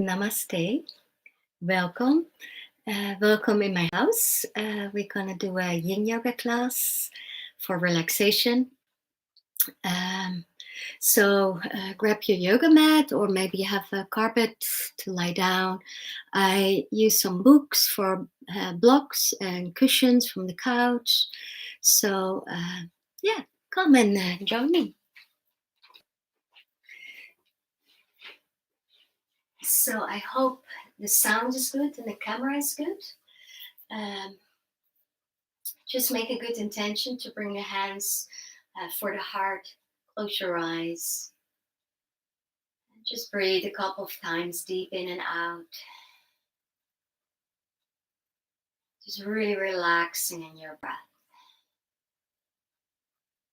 Namaste. Welcome. Welcome in my house. We're going to do a yin yoga class for relaxation. So grab your yoga mat, or maybe you have a carpet to lie down. I use some books for blocks and cushions from the couch. So yeah, come and join me. So I hope the sound is good and the camera is good. Just make a good intention to bring the hands for the heart. Close your eyes. Just breathe a couple of times deep in and out. Just really relaxing in your breath.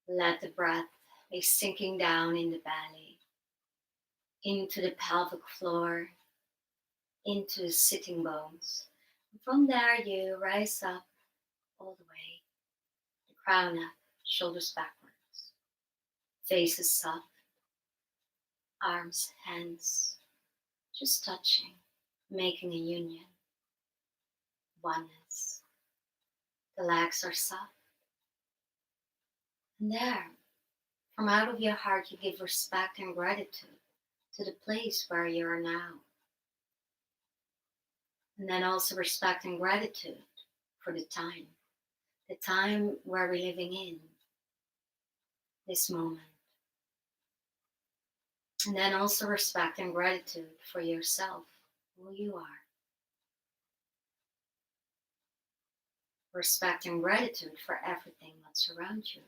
Let the breath be sinking down in the belly, into the pelvic floor, into the sitting bones. And from there you rise up all the way, the crown up, shoulders backwards, faces up, arms, hands, just touching, making a union, oneness. The legs are soft. And there, from out of your heart, you give respect and gratitude to the place where you are now. And then also respect and gratitude for the time where we're living in, this moment. And then also respect and gratitude for yourself, who you are. Respect and gratitude for everything that's around you.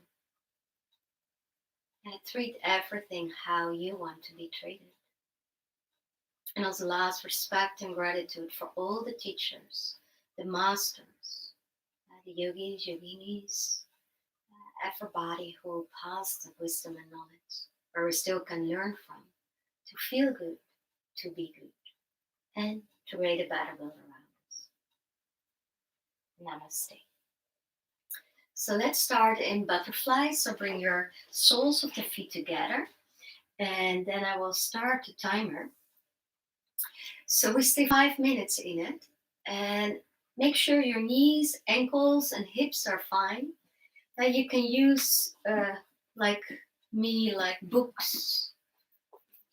And treat everything how you want to be treated. And as last, respect and gratitude for all the teachers, the masters, the yogis, yoginis, everybody who passed the wisdom and knowledge, where we still can learn from, to feel good, to be good, and to create a better world around us. Namaste. So let's start in butterfly. So bring your soles of the feet together, and then I will start the timer. So we stay 5 minutes in it, and make sure your knees, ankles, and hips are fine. Now you can use, like me, like books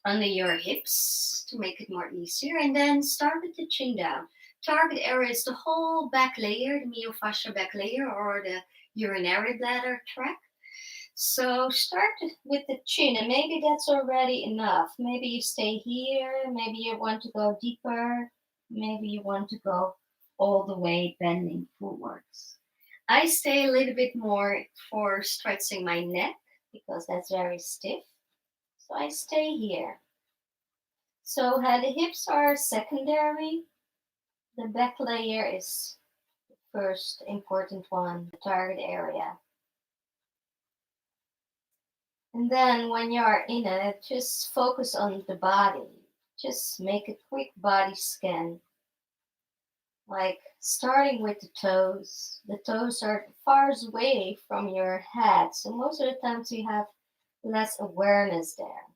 under your hips to make it more easier. And then start with the chin down. Target area is the whole back layer, the myofascial back layer, or the urinary bladder tract. So start with the chin, and maybe that's already enough. Maybe you stay here, maybe you want to go deeper, maybe you want to go all the way bending forwards. I stay a little bit more for stretching my neck because that's very stiff. So I stay here. So the hips are secondary. The back layer is the first important one, the target area. And then when you're in it, just focus on the body. Just make a quick body scan. Like starting with the toes. The toes are far away from your head. So most of the times you have less awareness there.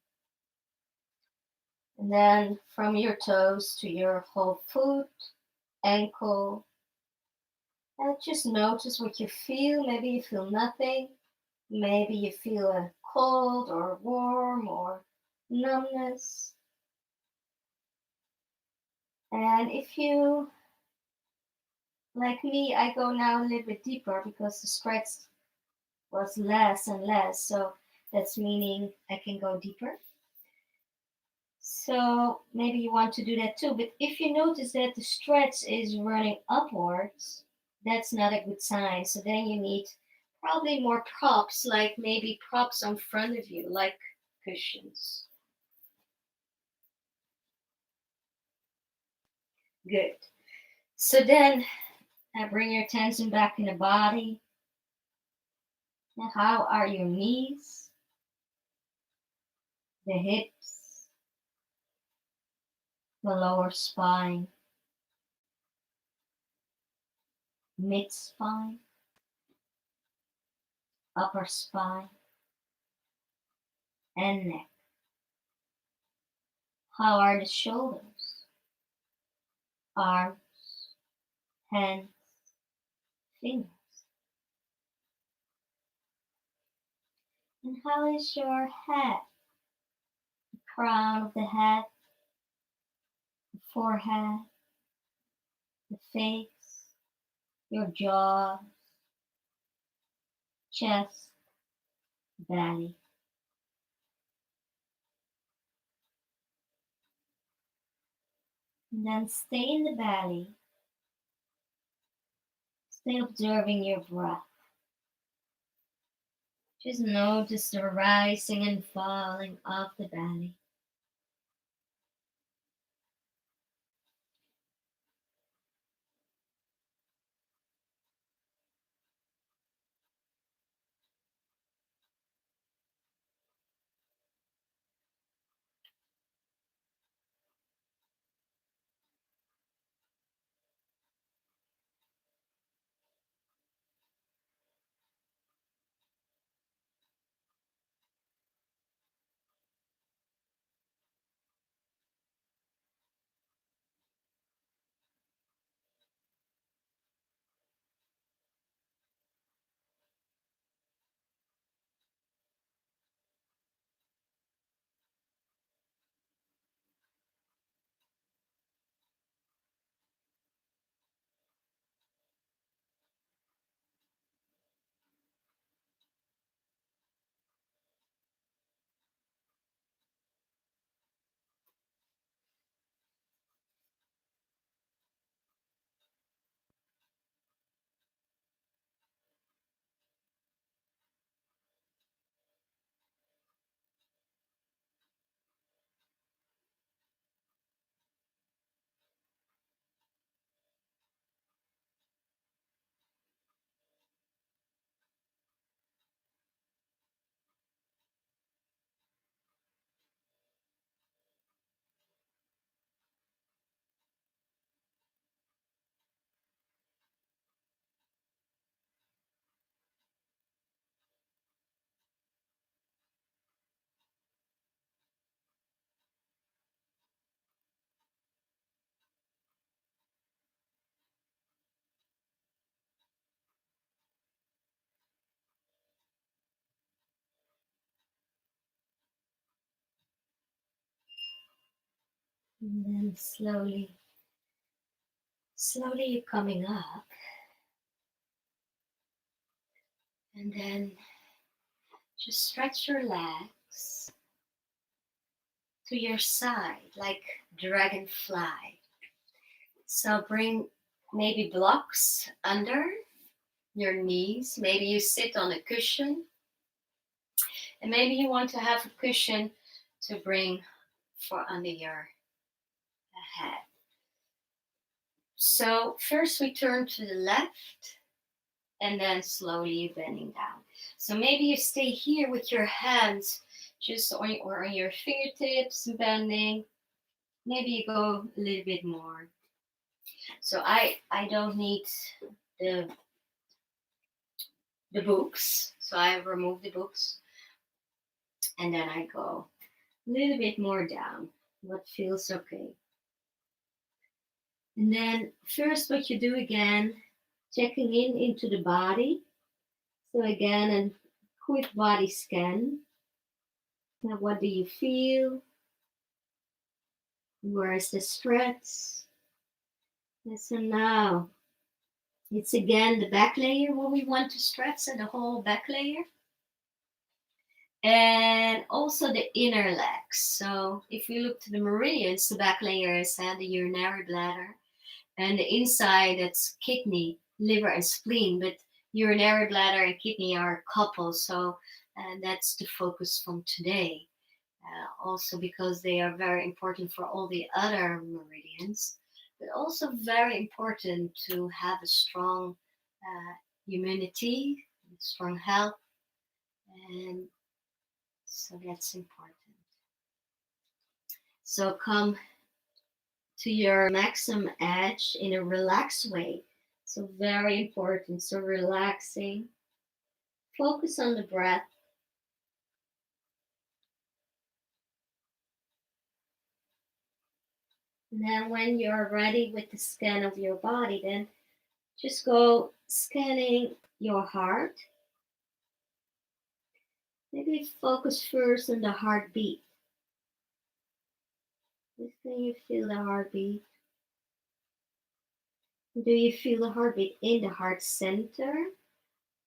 And then from your toes to your whole foot, ankle. And just notice what you feel. Maybe you feel nothing. Maybe you feel a cold or warm or numbness. And if you, like me, I go now a little bit deeper because the stretch was less and less. So that's meaning I can go deeper. So maybe you want to do that too. But if you notice that the stretch is running upwards, that's not a good sign. So then you need probably more props, like maybe props on front of you, like cushions. Good. So then bring your attention back in the body. Now, how are your knees, the hips, the lower spine, mid spine, upper spine, and neck? How are the shoulders, arms, hands, fingers. And how is your head? The crown of the head, the forehead, the face, your jaw, chest, belly. And then stay in the belly. Stay observing your breath. Just notice the rising and falling of the belly. And then slowly you're coming up. And then just stretch your legs to your side like dragonfly. So bring maybe blocks under your knees. Maybe you sit on a cushion. And maybe you want to have a cushion to bring for under your head. So first we turn to the left and then slowly bending down. So maybe you stay here with your hands just on your fingertips bending. Maybe you go a little bit more. So I don't need the books. So I remove the books and then I go a little bit more down. What feels okay. And then first what you do again, checking in into the body. So again, a quick body scan. Now what do you feel? Where is the stretch? And so now it's again the back layer what we want to stretch, and the whole back layer. And also the inner legs. So if you look to the meridians, the back layer is the urinary bladder. And the inside, that's kidney, liver, and spleen. But urinary bladder and kidney are coupled. So that's the focus from today. Also because they are very important for all the other meridians. But also very important to have a strong immunity, strong health. And so that's important. So come to your maximum edge in a relaxed way. So very important. So relaxing. Focus on the breath. And then when you're ready with the scan of your body, then just go scanning your heart. Maybe focus first on the heartbeat. Can you feel the heartbeat? Do you feel the heartbeat in the heart center?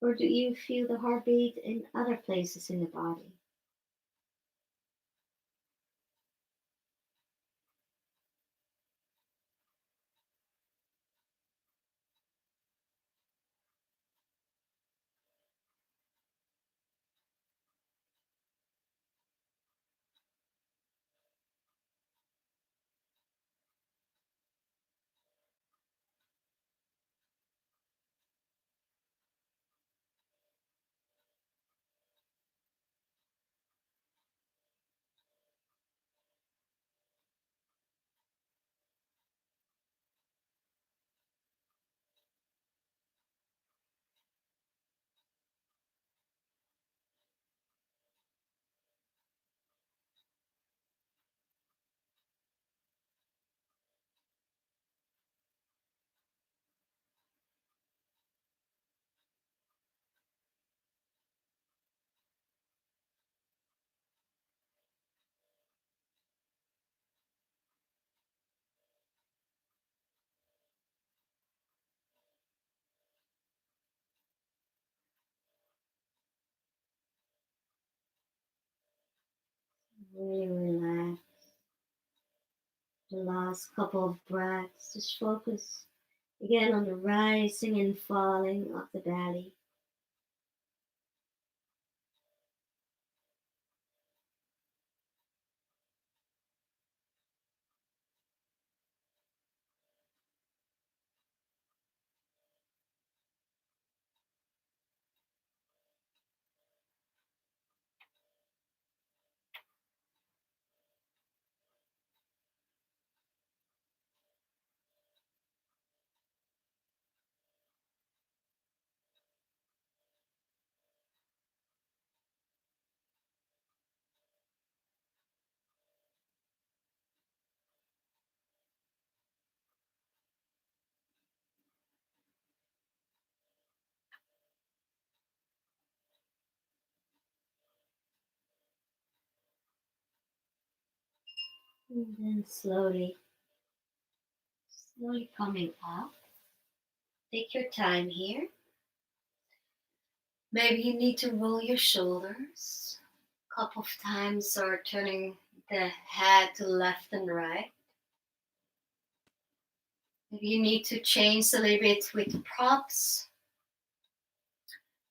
Or do you feel the heartbeat in other places in the body? Really relax. The last couple of breaths, just focus again on the rising and falling of the belly. And then slowly coming up. Take your time here. Maybe you need to roll your shoulders a couple of times or turning the head to left and right. Maybe you need to change a little bit with props.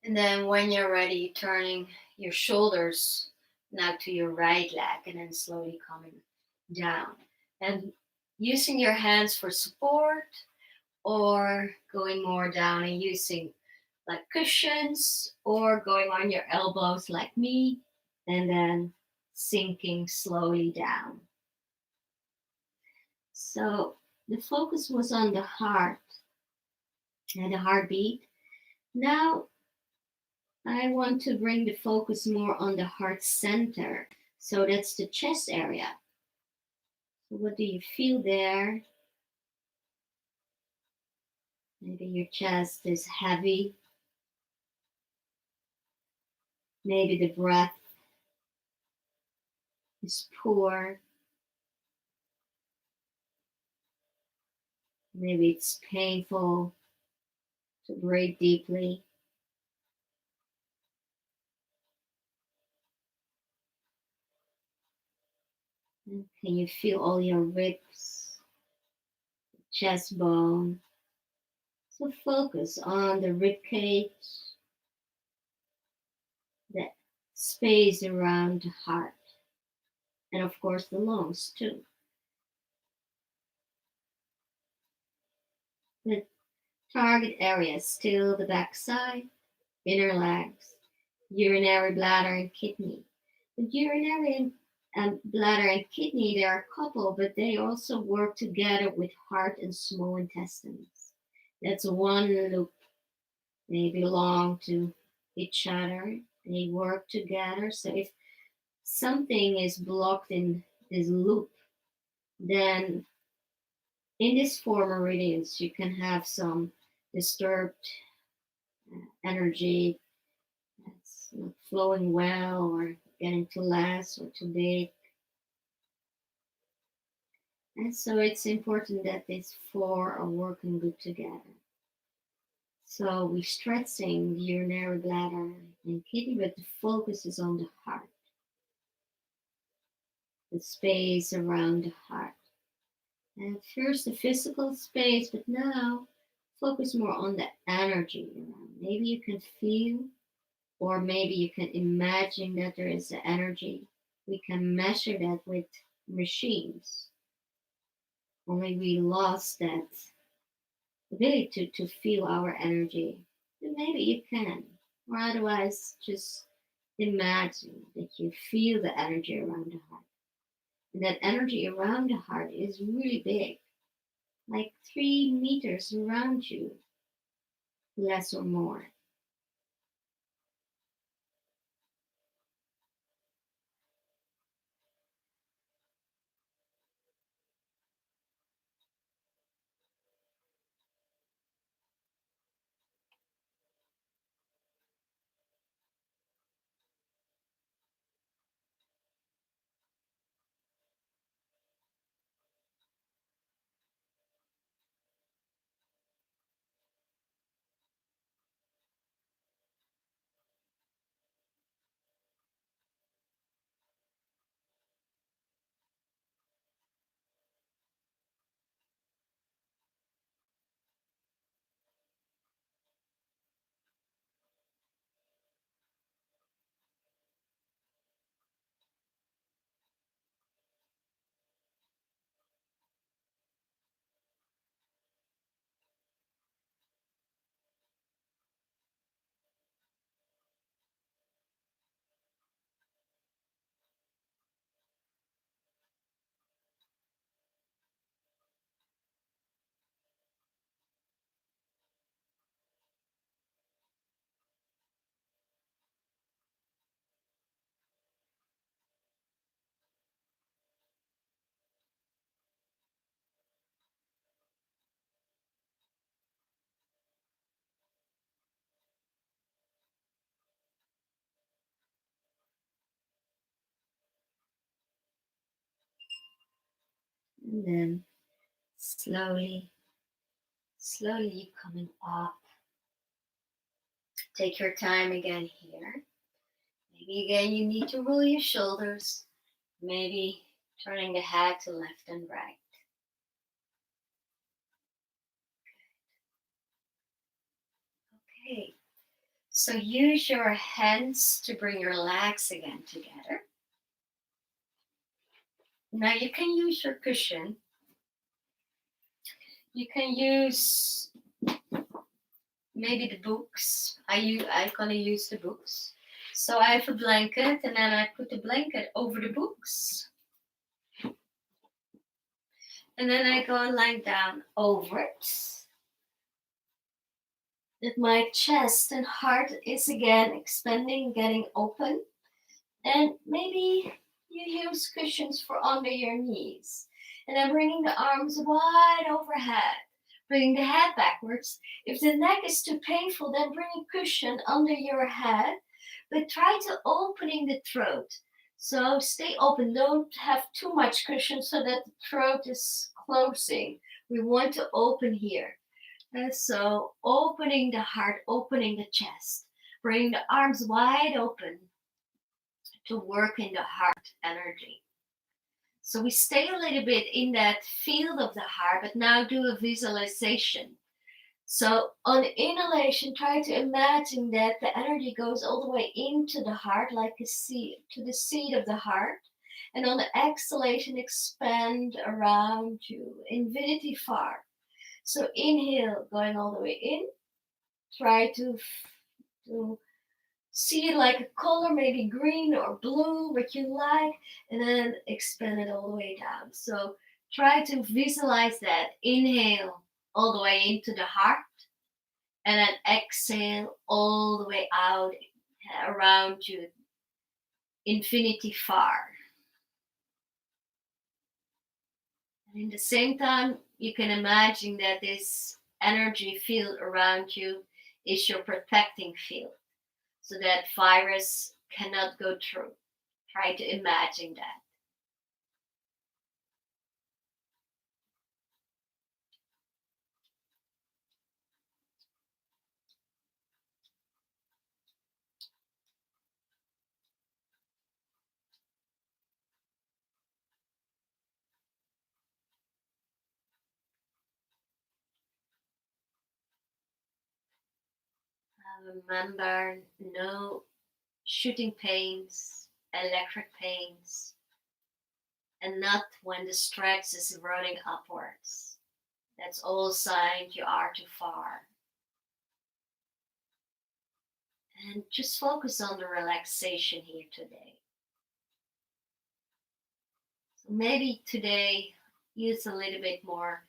And then when you're ready, turning your shoulders now to your right leg and then slowly coming down. And using your hands for support or going more down and using like cushions or going on your elbows like me and then sinking slowly down. So the focus was on the heart and the heartbeat. Now I want to bring the focus more on the heart center. So that's the chest area. So what do you feel there? Maybe your chest is heavy. Maybe the breath is poor. Maybe it's painful to breathe deeply. And can you feel all your ribs, chest bone? So focus on the rib cage, the space around the heart, and of course the lungs too. The target area is still the backside, inner legs, urinary bladder and kidney. The urinary and bladder and kidney, they are a couple, but they also work together with heart and small intestines. That's one loop. They belong to each other. They work together. So if something is blocked in this loop, then In these four meridians, you can have some disturbed energy that's not flowing well or getting too less or too big. And so it's important that these four are working good together. So we're stretching the urinary bladder and kidney, but the focus is on the heart, the space around the heart. And first the physical space, but now focus more on the energy around. Maybe you can feel, or maybe you can imagine that there is the energy. We can measure that with machines. Only we lost that ability to feel our energy. Then maybe you can. Or otherwise, just imagine that you feel the energy around the heart. And that energy around the heart is really big, like 3 meters around you, less or more. And then slowly, slowly you coming up. Take your time again here. Maybe again you need to roll your shoulders. Maybe turning the head to left and right. Okay. So use your hands to bring your legs again together. Now you can use your cushion. You can use maybe the books. I'm gonna use the books. So I have a blanket and then I put the blanket over the books. And then I go and lie down over it. That my chest and heart is again expanding, getting open. And maybe you use cushions for under your knees. And then bringing the arms wide overhead, bringing the head backwards. If the neck is too painful, then bring a cushion under your head, but try to opening the throat. So stay open, don't have too much cushion so that the throat is closing. We want to open here. And so opening the heart, opening the chest, bring the arms wide open to work in the heart energy. So we stay a little bit in that field of the heart, but now do a visualization. So on inhalation, try to imagine that the energy goes all the way into the heart, like a seed, to the seed of the heart. And on the exhalation, expand around you, infinity far. So inhale, going all the way in. Try to see it like a color, maybe green or blue, what you like, and then expand it all the way down. So try to visualize that. Inhale all the way into the heart, and then exhale all the way out around you, infinity far. And in the same time, you can imagine that this energy field around you is your protecting field, so that virus cannot go through. Try to imagine that. Remember, no shooting pains, electric pains, and not when the stress is running upwards. That's all signs you are too far. And just focus on the relaxation here today. So maybe today use a little bit more,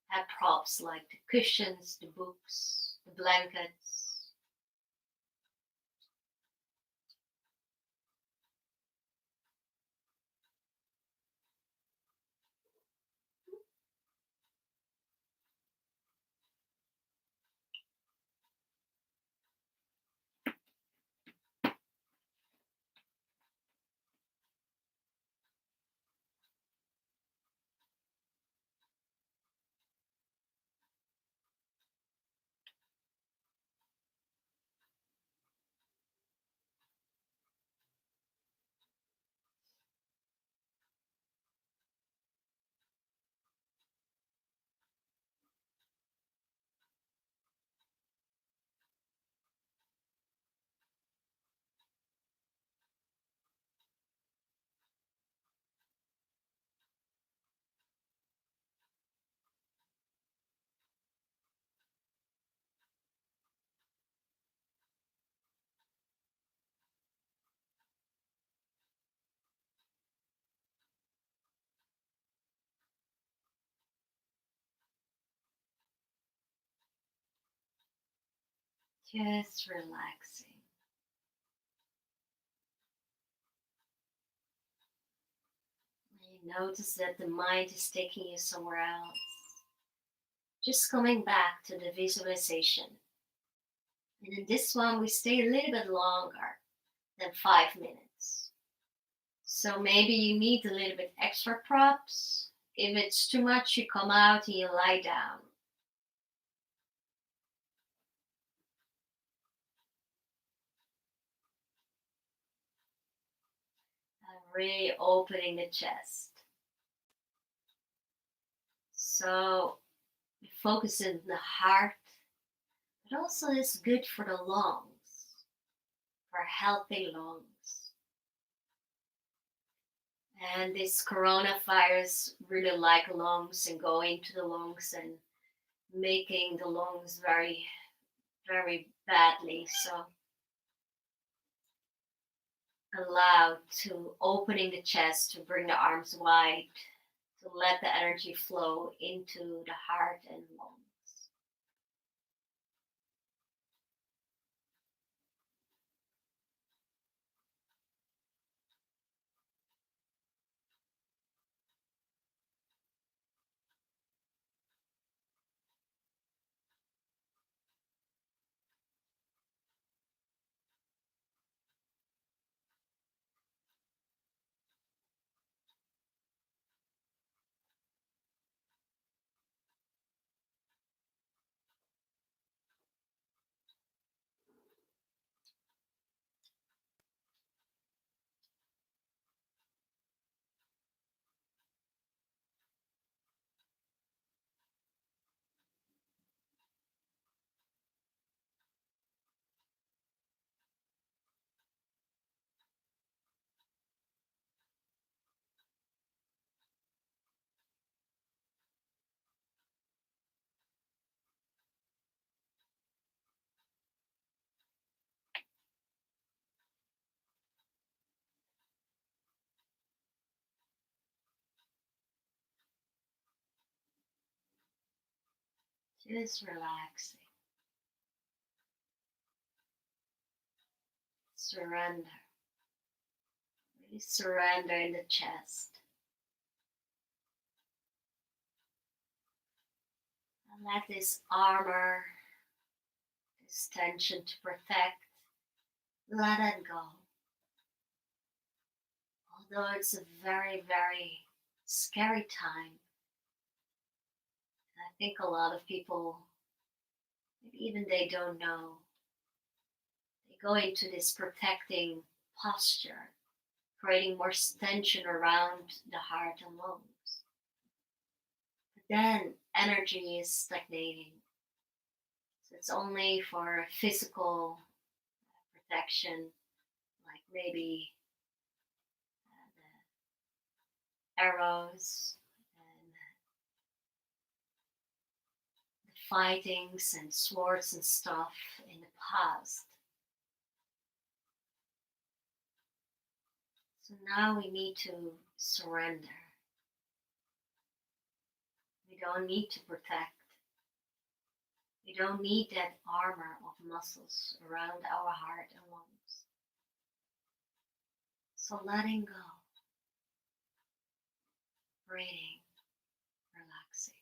have props like the cushions, the books, the blankets. Just relaxing. You notice that the mind is taking you somewhere else. Just coming back to the visualization. And in this one, we stay a little bit longer than 5 minutes. So maybe you need a little bit extra props. If it's too much, you come out and you lie down. And really opening the chest. So focus in the heart, but also it's good for the lungs, for healthy lungs. And this coronavirus really like lungs and go into the lungs and making the lungs very, very badly. So allow to opening the chest to bring the arms wide, to let the energy flow into the heart and lungs. Just relaxing. Surrender. Really surrender in the chest. Let this armor, this tension to protect, let it go. Although it's a very, very scary time, I think a lot of people, maybe even they don't know, they go into this protecting posture, creating more tension around the heart and lungs. But then energy is stagnating. So it's only for physical protection, like maybe the arrows and the fightings and swords and stuff in the past. So now we need to surrender. We don't need to protect. We don't need that armor of muscles around our heart and lungs. So letting go, breathing, relaxing.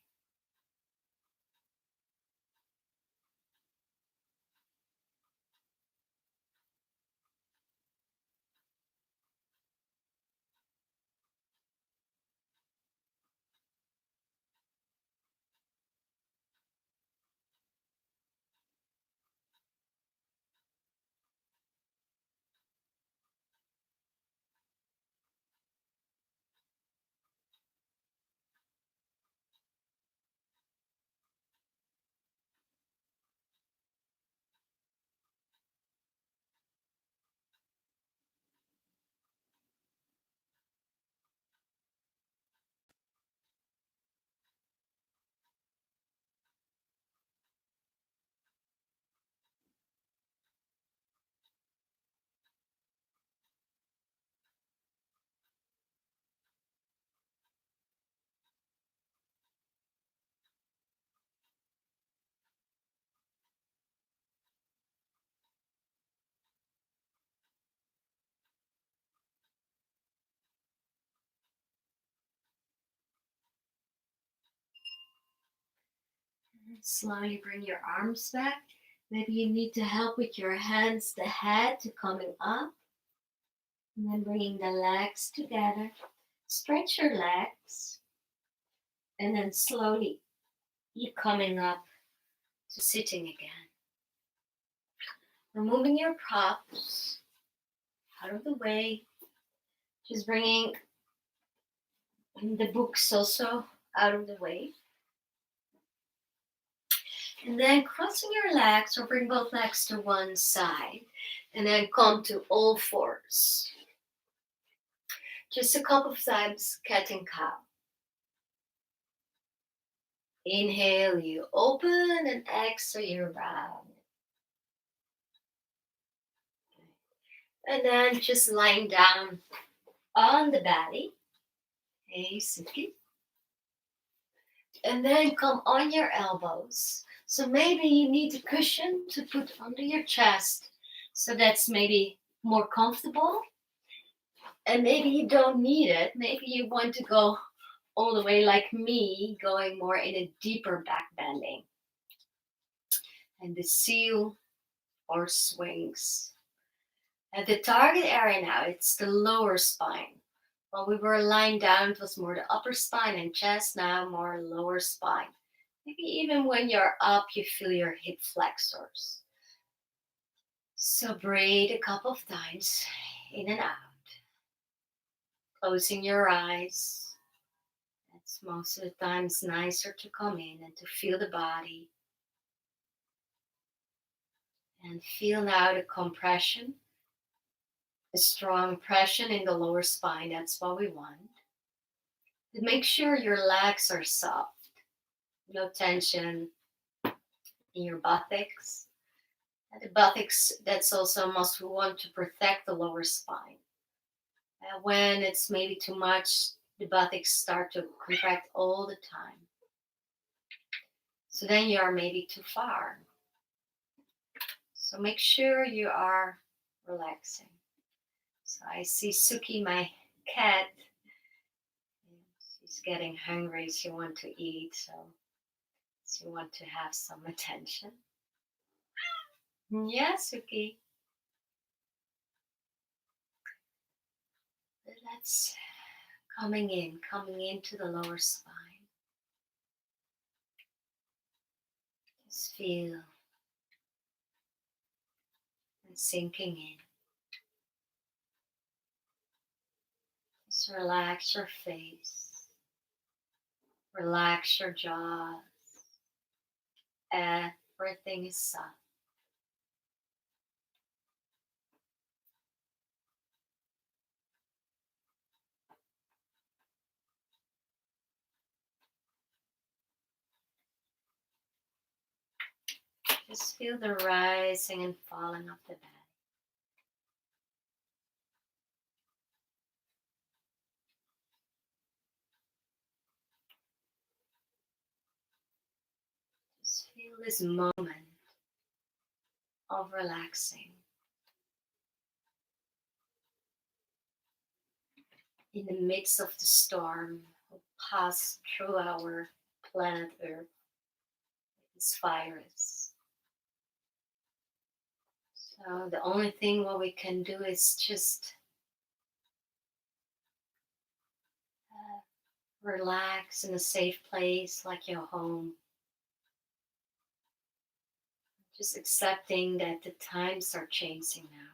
Slowly bring your arms back. Maybe you need to help with your hands, the head to coming up. And then bringing the legs together. Stretch your legs. And then slowly you coming up to sitting again. Removing your props out of the way. Just bringing the books also out of the way. And then crossing your legs or bring both legs to one side. And then come to all fours. Just a couple of times, cat and cow. Inhale, you open, and exhale, you round. And then just lying down on the belly. Hey, Suki. And then come on your elbows. So maybe you need a cushion to put under your chest. So that's maybe more comfortable. And maybe you don't need it. Maybe you want to go all the way like me, going more in a deeper back bending. And the seal or swings. At the target area now, it's the lower spine. While we were lying down, it was more the upper spine and chest, now more lower spine. Maybe even when you're up, you feel your hip flexors. So breathe a couple of times, in and out. Closing your eyes. It's most of the times nicer to come in and to feel the body. And feel now the compression. A strong pressure in the lower spine, that's what we want. But make sure your legs are soft. No tension in your buttocks. And the buttocks, that's also a muscle we want to protect the lower spine. When it's maybe too much, the buttocks start to contract all the time. So then you are maybe too far. So make sure you are relaxing. So I see Suki, my cat. She's getting hungry. She wants to eat. So You want to have some attention. Yes, Suki. That's coming into the lower spine. Just feel and sinking in. Just relax your face. Relax your jaws. Everything is soft. Just feel the rising and falling of the belly. Just feel this moment of relaxing in the midst of the storm that passed through our planet Earth, this virus. So the only thing what we can do is just relax in a safe place like your home. Just accepting that the times are changing now.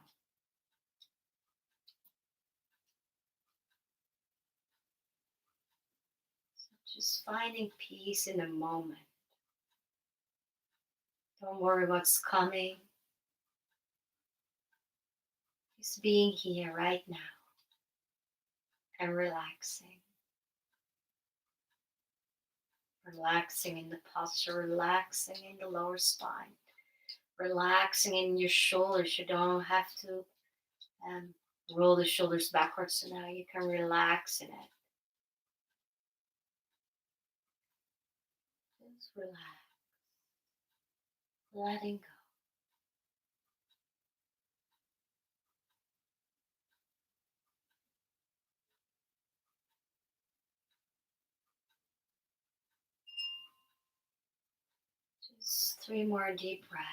So just finding peace in the moment. Don't worry what's coming. Just being here right now and relaxing. Relaxing in the posture, relaxing in the lower spine, relaxing in your shoulders. You don't have to roll the shoulders backwards, so now you can relax in it. Just relax, letting go. Just 3 more deep breaths.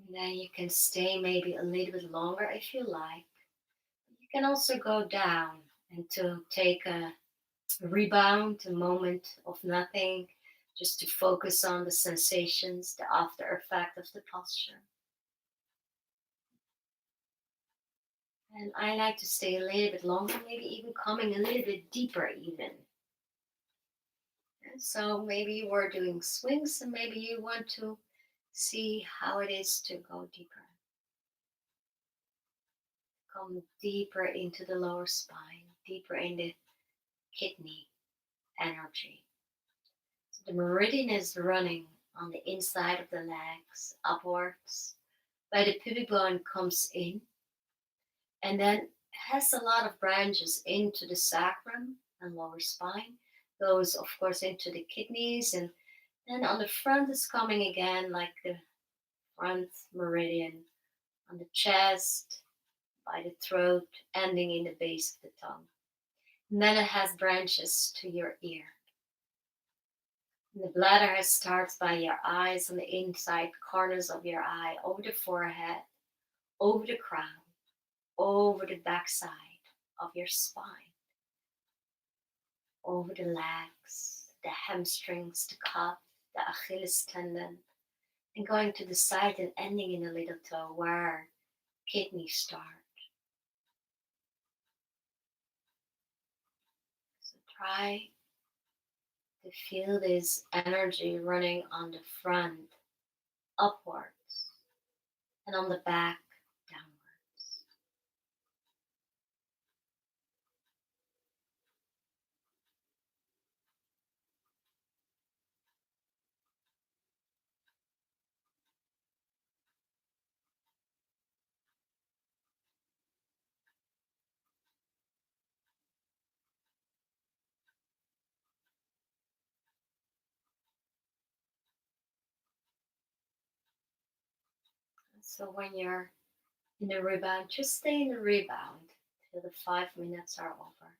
And then you can stay maybe a little bit longer if you like. You can also go down and to take a rebound, a moment of nothing, just to focus on the sensations, the after effect of the posture. And I like to stay a little bit longer, maybe even coming a little bit deeper even. And so maybe you were doing swings and maybe you want to see how it is to go deeper. Come deeper into the lower spine, deeper in the kidney energy. So the meridian is running on the inside of the legs, upwards, where the pubic bone comes in, and then has a lot of branches into the sacrum and lower spine, goes of course into the kidneys, and then on the front is coming again like the front meridian on the chest, by the throat, ending in the base of the tongue. And then it has branches to your ear. And the bladder starts by your eyes on the inside corners of your eye, over the forehead, over the crown, over the backside of your spine, over the legs, the hamstrings, the calf, the Achilles tendon, and going to the side and ending in the little toe where kidneys start. So try to feel this energy running on the front upwards and on the back downwards. So when you're in the rebound, just stay in the rebound till the 5 minutes are over.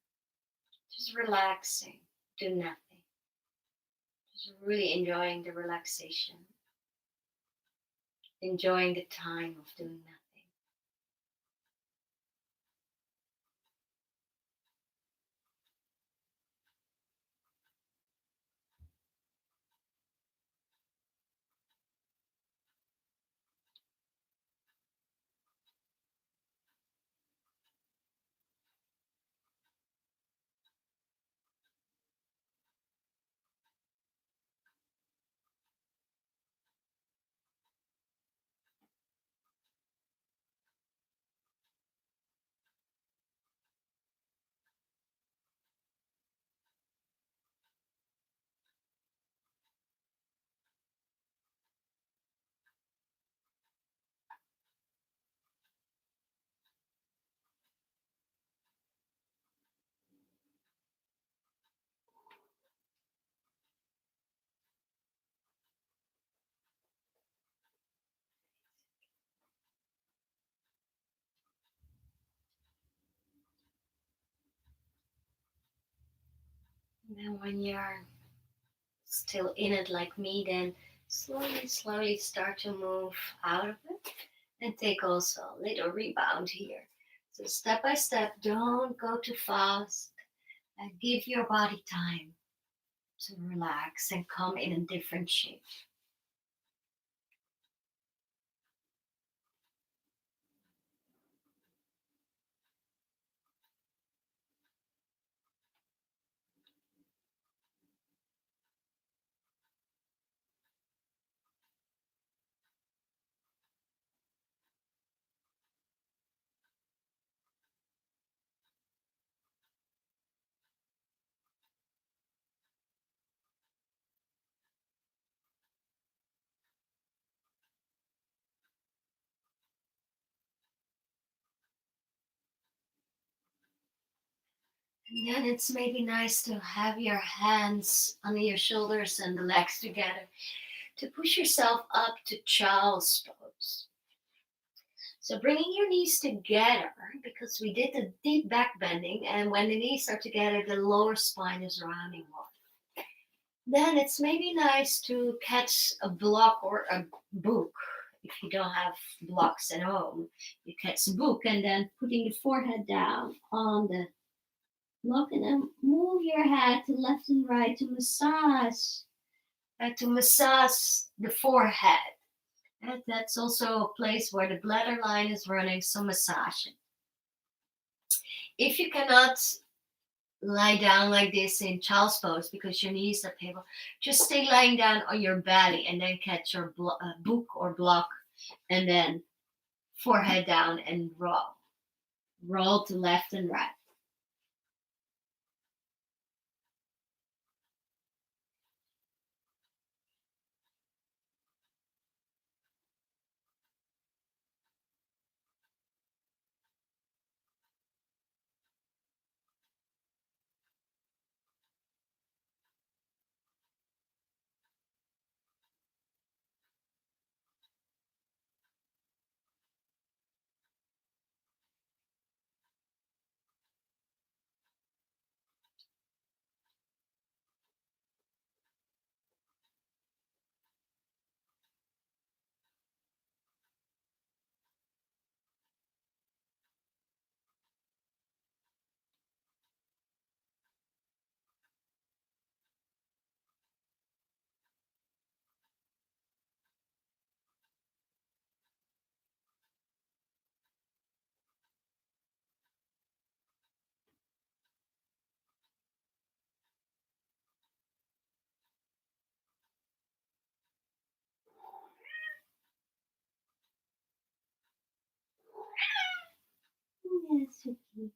Just relaxing, do nothing. Just really enjoying the relaxation, enjoying the time of doing nothing. And then when you're still in it like me, then slowly, slowly start to move out of it and take also a little rebound here. So step by step, don't go too fast and give your body time to relax and come in a different shape. And then it's maybe nice to have your hands under your shoulders and the legs together to push yourself up to child's pose. So bringing your knees together because we did the deep back bending, and when the knees are together, the lower spine is rounding off. Then it's maybe nice to catch a block or a book. If you don't have blocks at home, you catch a book and then putting the forehead down on the block and then move your head to left and right to massage the forehead. And that's also a place where the bladder line is running, so massage it. If you cannot lie down like this in child's pose because your knees are painful, just stay lying down on your belly and then catch your book or block and then forehead down and roll. Roll to left and right. Yes, okay.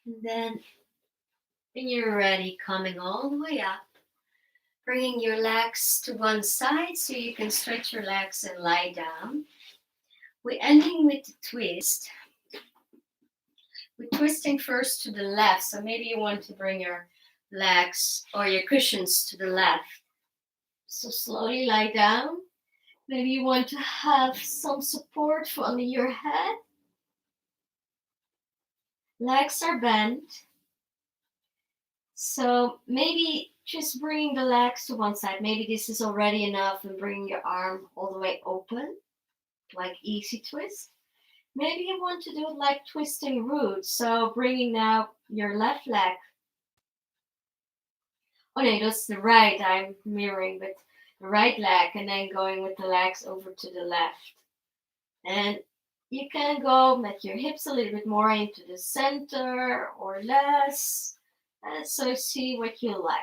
And then when you're ready, coming all the way up, bringing your legs to one side so you can stretch your legs and lie down. We're ending with the twist. We're twisting first to the left, so maybe you want to bring your legs or your cushions to the left. So slowly lie down. Maybe you want to have some support for under your head. Legs are bent. So maybe just bringing the legs to one side. Maybe this is already enough, and bringing your arm all the way open, like easy twist. Maybe you want to do it like twisting roots. So bringing now your left leg. Oh no, that's the right. I'm mirroring with the right leg and then going with the legs over to the left. And you can go with your hips a little bit more into the center or less. And so see what you like.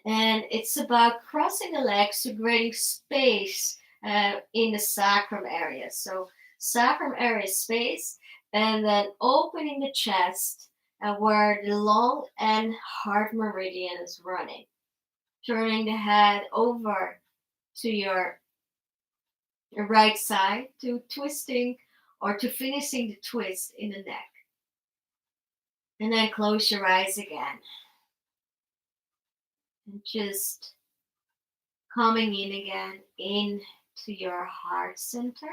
And it's about crossing the legs to creating space in the sacrum area. So sacrum area space, and then opening the chest where the long and heart meridian is running. Turning the head over to your right side to twisting or to finishing the twist in the neck. And then close your eyes again. And just coming in again into your heart center.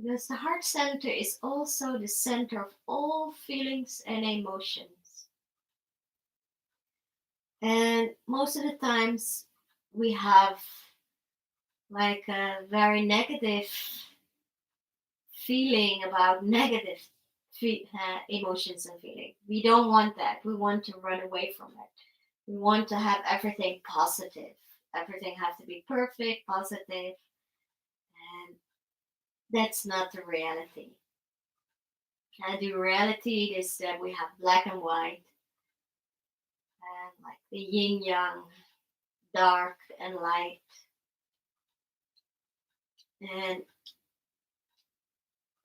Because the heart center is also the center of all feelings and emotions. And most of the times we have like a very negative feeling about negative emotions and feelings. We don't want that. We want to run away from it. We want to have everything positive. Everything has to be perfect, positive, and that's not the reality. And the reality is that we have black and white, and like the yin yang, dark and light, and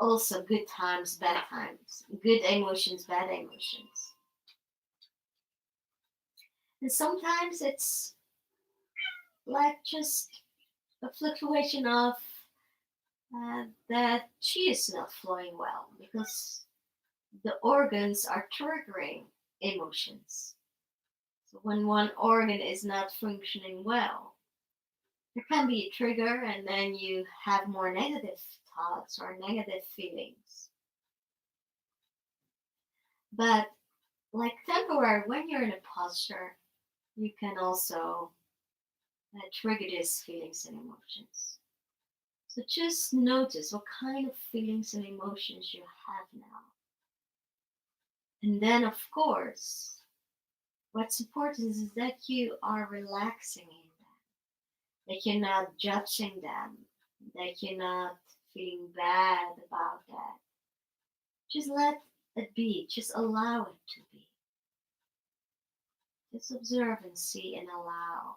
also good times, bad times, good emotions, bad emotions. And sometimes it's like just a fluctuation of that chi is not flowing well because the organs are triggering emotions. So when one organ is not functioning well, there can be a trigger, and then you have more negative thoughts or negative feelings. But like temporary, when you're in a posture, you can also trigger these feelings and emotions. So just notice what kind of feelings and emotions you have now. And then, of course, what's important is that you are relaxing in them, that you're not judging them, that you're not feeling bad about that. Just let it be, just allow it to be. Just observe and see and allow.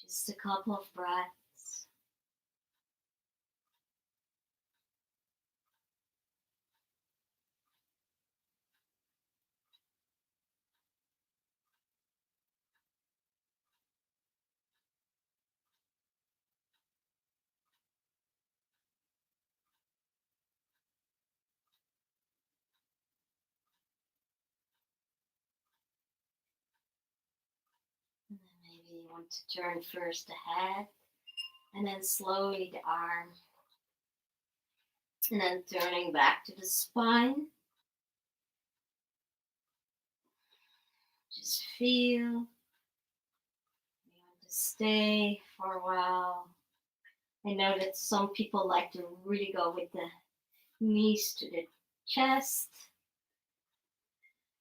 Just a couple of breaths. And then maybe you want to turn first the head and then slowly the arm. And then turning back to the spine. Just feel. You want to stay for a while. I know that some people like to really go with the knees to the chest.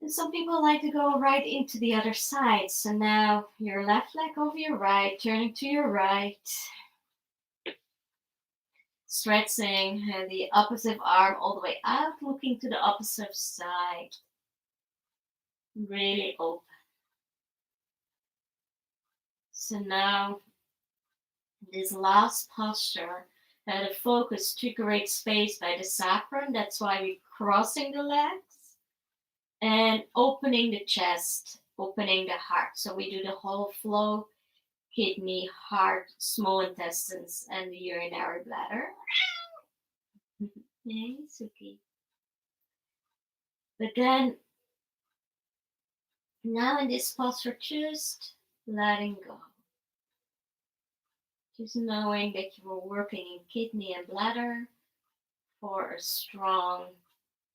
And some people like to go right into the other side. So now your left leg over your right, turning to your right. Stretching the opposite arm all the way out, looking to the opposite side. Really open. So now, this last posture, the focus to create space by the sacrum. That's why we're crossing the legs and opening the chest, opening the heart. So we do the whole flow: kidney, heart, small intestines, and the urinary bladder. Yeah, it's okay. But then, now in this posture, just letting go. Just knowing that you are working in kidney and bladder for a strong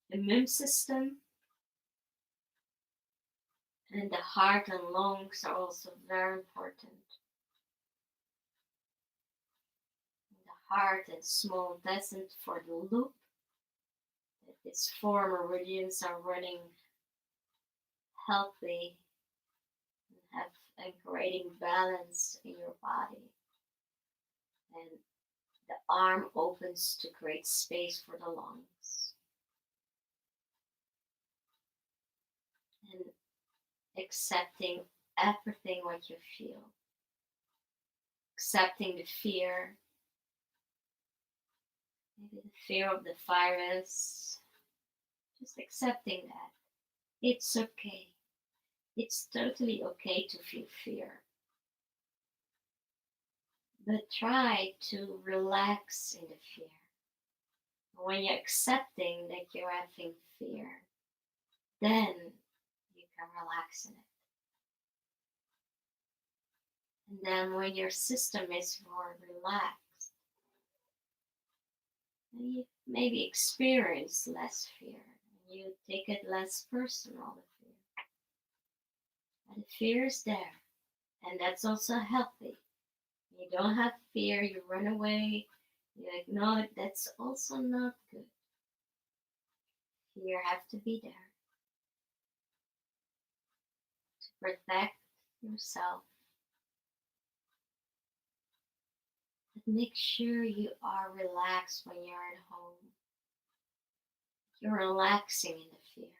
immune system. And the heart and lungs are also very important. The heart and small intestine for the loop. That its four meridians are running healthy and creating balance in your body. And the arm opens to create space for the lungs. And accepting everything what you feel. Accepting the fear. Maybe the fear of the virus. Just accepting that. It's okay. It's totally okay to feel fear. But try to relax in the fear. When you're accepting that you're having fear, then you can relax in it. And then when your system is more relaxed, you maybe experience less fear. You take it less personal, the fear. But the fear is there, and that's also healthy. You don't have fear, you run away, you ignore it, that's also not good. Fear have to be there to protect yourself. But make sure you are relaxed when you're at home. You're relaxing in the fear.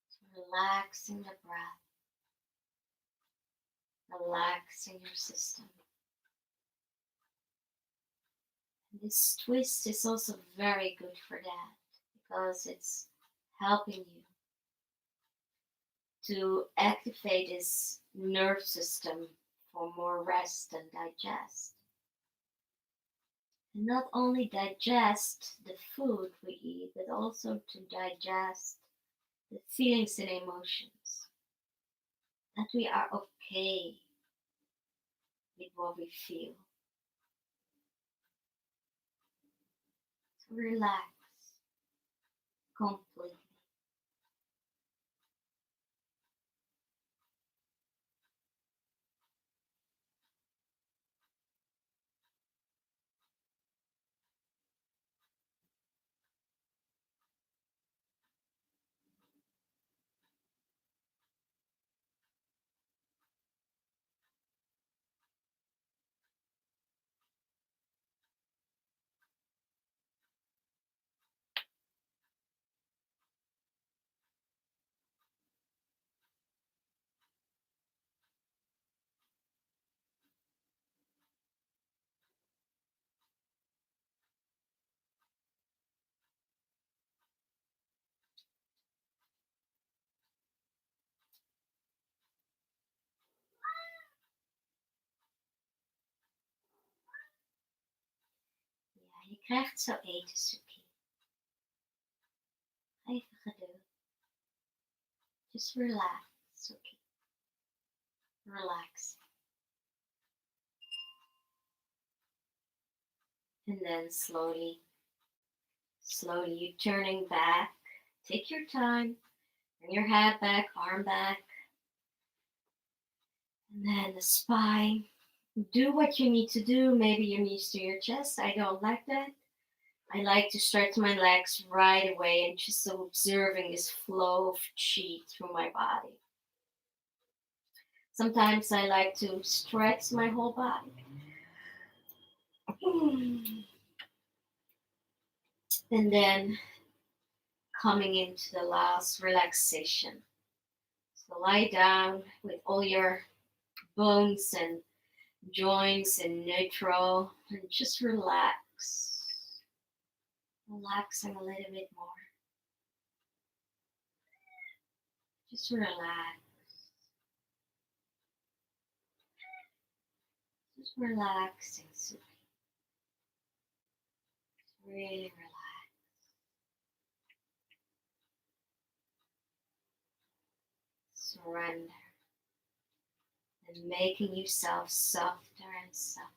So relaxing the breath. Relaxing your system. And this twist is also very good for that because it's helping you to activate this nerve system for more rest and digest. And not only digest the food we eat, but also to digest the feelings and emotions. That we are okay with what we feel. So relax completely. Recht zo eten, Suki. Even geduld. Just relax, Suki. Relax. And then slowly you're turning back. Take your time. Bring your head back, arm back. And then the spine. Do what you need to do. Maybe your knees to your chest. I don't like that. I like to stretch my legs right away and just observing this flow of chi through my body. Sometimes I like to stretch my whole body. And then coming into the last relaxation. So lie down with all your bones and joints in neutral and just relax. Relaxing a little bit more. Just relax. Just relaxing. Really relax. Surrender. And making yourself softer and softer.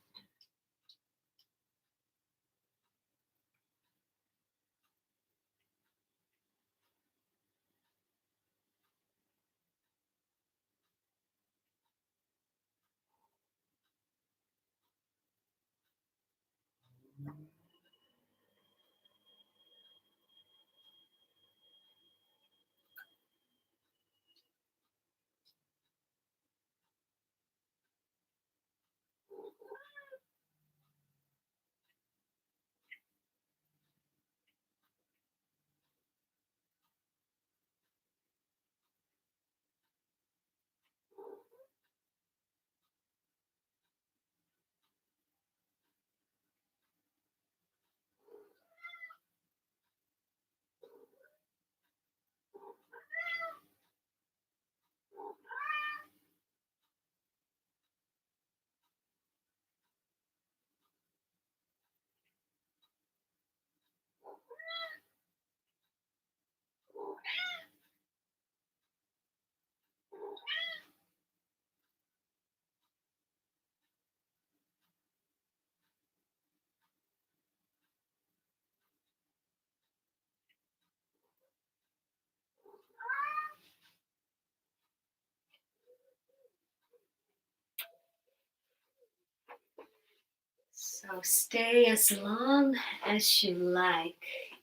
So stay as long as you like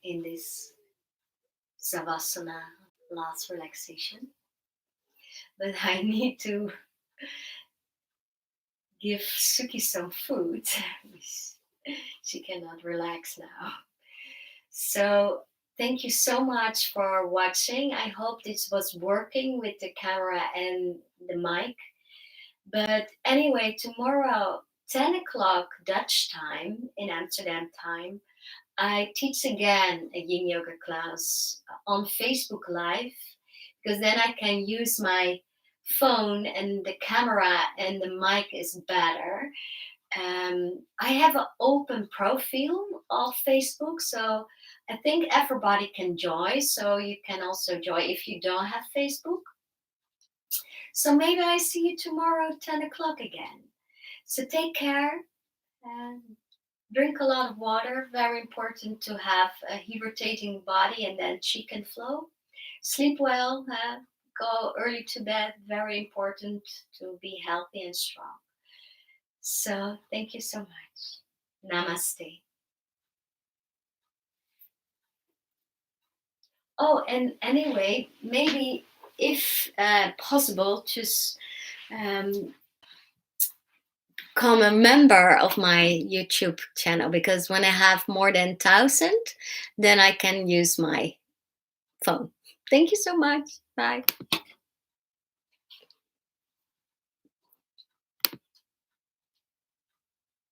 in this Savasana, last relaxation. But I need to give Suki some food. She cannot relax now. So thank you so much for watching. I hope this was working with the camera and the mic. But anyway, tomorrow, 10 o'clock Dutch time in Amsterdam time, I teach again a yin yoga class on Facebook Live because then I can use my phone and the camera and the mic is better. I have an open profile of Facebook, so I think everybody can join. So you can also join if you don't have Facebook. So maybe I see you tomorrow, 10 o'clock again. So take care and drink a lot of water. Very important to have a hydrating body and then chi can flow. Sleep well. Go early to bed. Very important to be healthy and strong. So thank you so much. Namaste. Oh, and anyway, maybe if possible, just become a member of my YouTube channel because when I have more than 1,000, then I can use my phone. Thank you so much. Bye.